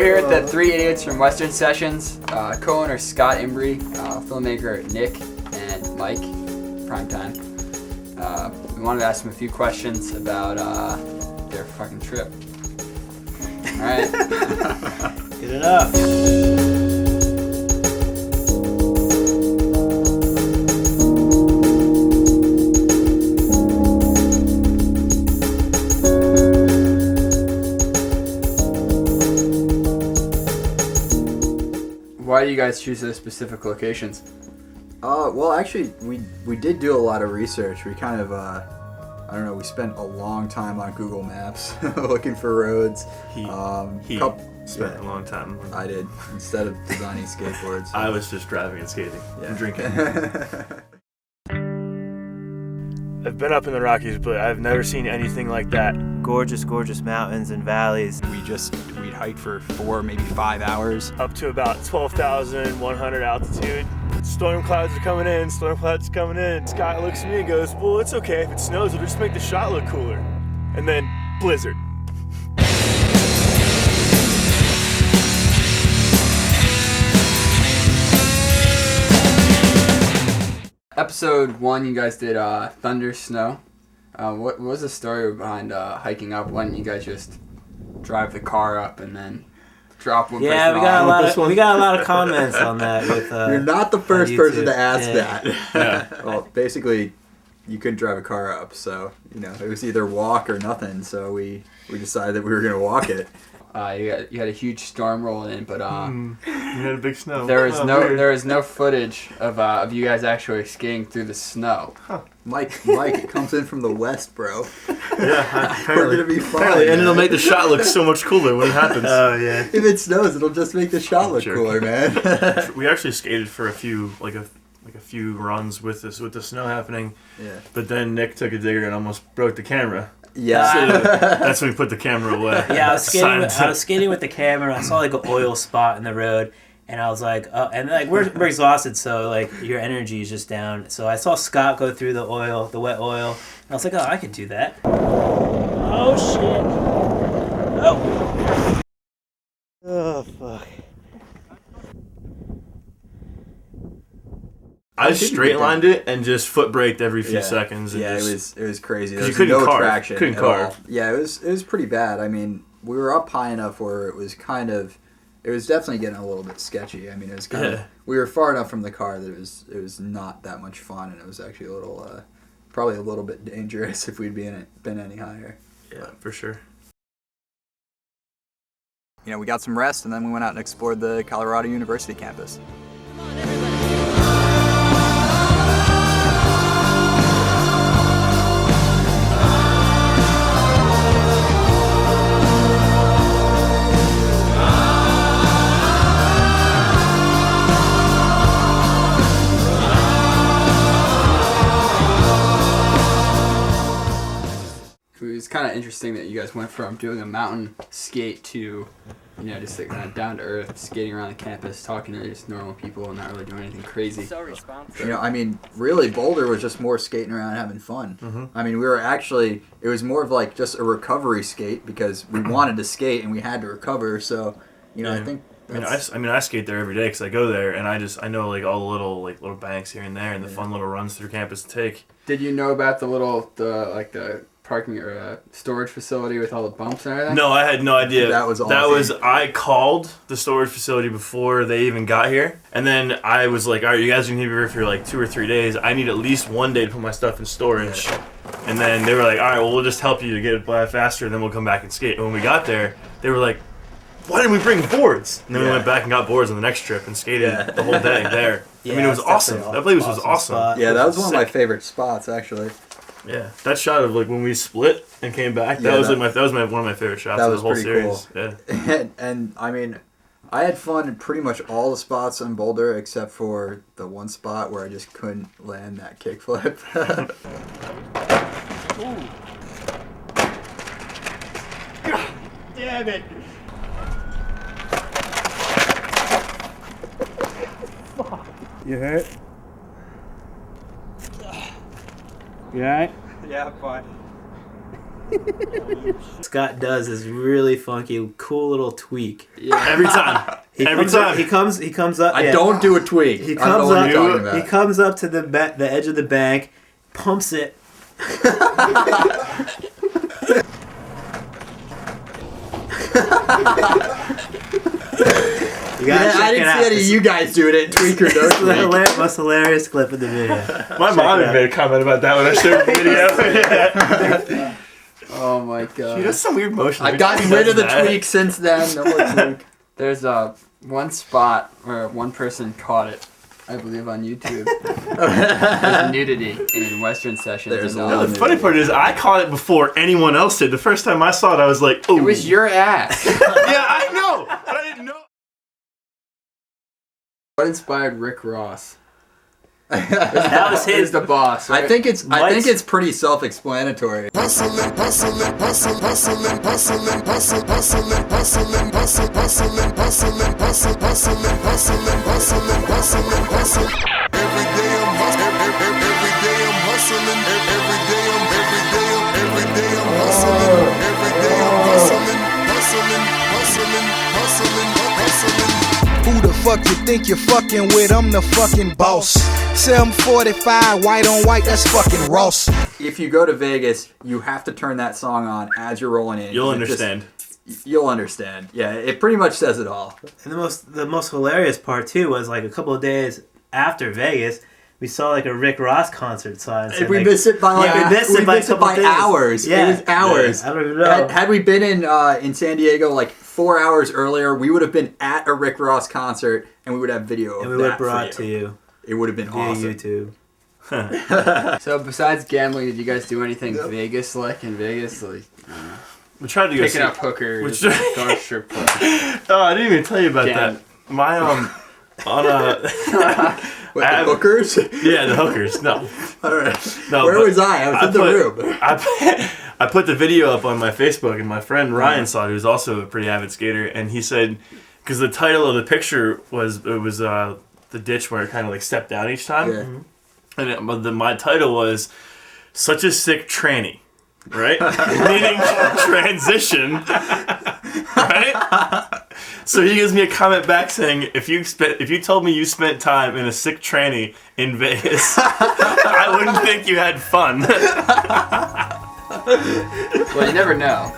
here at the Three Idiots from Western Sessions. Co-owner Scott Embry, filmmaker Nick, and Mike, Primetime. We wanted to ask them a few questions about their fucking trip. Alright. Good enough. Why do you guys choose those specific locations? Well, actually, we did do a lot of research. We kind of, I don't know, we spent a long time on Google Maps looking for roads. He spent a long time. I did, instead of designing skateboards. I was just driving and skating and drinking. I've been up in the Rockies, but I've never seen anything like that. Gorgeous, gorgeous mountains and valleys. We'd hike for 4, maybe 5 hours. Up to about 12,100 altitude. Storm clouds are coming in, Scott looks at me and goes, well, it's okay if it snows, we'll just make the shot look cooler. And then, blizzard. Episode 1, you guys did Thunder Snow. What was the story behind hiking up? Why didn't you guys just drive the car up and then drop one? Yeah, we got a lot of comments on that. With You're not the first person to ask that. Yeah. Well, basically, you couldn't drive a car up, so it was either walk or nothing. So we decided that we were gonna walk it. You had a huge storm rolling in, but You had a big snow. there was no footage of you guys actually skiing through the snow. Mike, it comes in from the west, bro. Yeah, We're gonna be fine. apparently, and it'll man. make the shot look so much cooler when it happens. Oh yeah. If it snows, it'll just make the shot look Jerk. cooler, man. We actually skated for a few runs with the snow happening. Yeah. But then Nick took a digger and almost broke the camera. Yeah. So that's when we put the camera away. Yeah, I was skating with the camera. I saw like an oil spot in the road, and I was like, oh, and like we're exhausted, so like your energy is just down. So I saw Scott go through the wet oil, and I was like, oh, I could do that. Oh shit! Oh fuck! I straight lined it and just foot braked every few seconds. And Yeah, just, it was crazy. Because There you was couldn't no carve. traction Couldn't at carve. all. Yeah, it was pretty bad. I mean, we were up high enough where it was definitely getting a little bit sketchy. I mean, it was kind of, we were far enough from the car that it was not that much fun, and it was actually a little, probably a little bit dangerous if we'd been any higher. Yeah, for sure. We got some rest, and then we went out and explored the Colorado University campus. It's kind of interesting that you guys went from doing a mountain skate to, just like kind of down to earth, skating around the campus, talking to just normal people and not really doing anything crazy. So responsible. I mean, really, Boulder was just more skating around and having fun. Mm-hmm. I mean, it was more of like just a recovery skate because we wanted to skate and we had to recover. So, I think. I skate there every day because I go there and I know like all the little banks here and there and the fun little runs through campus to take. Did you know about the parking or storage facility with all the bumps and everything? No, I had no idea. That was awesome. I called the storage facility before they even got here, and then I was like, all right, you guys are gonna be here for like 2 or 3 days. I need at least 1 day to put my stuff in storage. And then they were like, all right, well, we'll just help you to get it by faster, and then we'll come back and skate. And when we got there, they were like, why didn't we bring boards? And then we went back and got boards on the next trip and skated the whole day there. Yeah, I mean, it was awesome. That place was awesome. spot. Yeah, that was one of my favorite spots, actually. Yeah, that shot of like when we split and came back, that was one of my favorite shots of the whole series. Cool. Yeah. And I mean, I had fun in pretty much all the spots on Boulder except for the one spot where I just couldn't land that kickflip. God damn it! You hurt? You alright? Yeah, fine. Scott does this really funky, cool little tweak. Yeah. Every time. Every time. He comes up. I yeah. don't do a tweak. He I don't know comes what up. you're talking about. He comes up to the edge of the bank, pumps it. Yeah, I didn't see any of you guys doing it. Tweak or no This is the tweak. most hilarious clip of the video. My mom it had out. made a comment about that when I showed the video. Oh my god. She does some weird motion. I've gotten rid of the tweak since then. No more tweak. There's one spot where one person caught it, I believe, on YouTube. There's nudity in Western sessions. There's and, a No, lot the funny part is I caught it before anyone else did. The first time I saw it, I was like, "Oh, it was your ass. yeah, I know, but I didn't know." What inspired Rick Ross? That was He's his. the boss. Right? I think it's Mike's- pretty self-explanatory. Hustling, hustling, hustling, hustling, hustling, hustling, hustling, hustling, hustling, hustling, hustling, hustling, hustling, hustling, hustling, hustling, hustling. Every day I'm hustling, every day I'm hustling, every day I'm hustling, every day I'm hustling, hustling, hustling, hustling, hustling. Who the fuck you think you're fucking with? I'm the fucking boss. 745, white on white, that's fucking Ross. If you go to Vegas, you have to turn that song on as you're rolling in. You'll It just- understand. You'll understand. Yeah, it pretty much says it all. And the most hilarious part too was like a couple of days after Vegas, we saw like a Rick Ross concert sign. If we missed it by like we missed it by a couple days. hours. Yeah. It was hours. I don't even know. Had we been in San Diego like 4 hours earlier, we would have been at a Rick Ross concert and we would have video of and we that would have brought for to you It would have been via awesome. YouTube. So besides gambling, did you guys do anything Vegas-like in Vegas? Like We tried to go picking see. up hookers, Which- going to strip club. Oh, I didn't even tell you about Damn. that. My on a What, the hookers? yeah, the hookers. No, All right. no. Where but was I? I was in the room. I put the video up on my Facebook, and my friend Ryan saw it. Who's also a pretty avid skater, and he said, because the title of the picture was the ditch where it kind of like stepped down each time, Yeah. and my title was "Such a Sick Tranny," right? Meaning transition, right? So he gives me a comment back saying, if you told me you spent time in a sick tranny in Vegas, I wouldn't think you had fun. Well, you never know.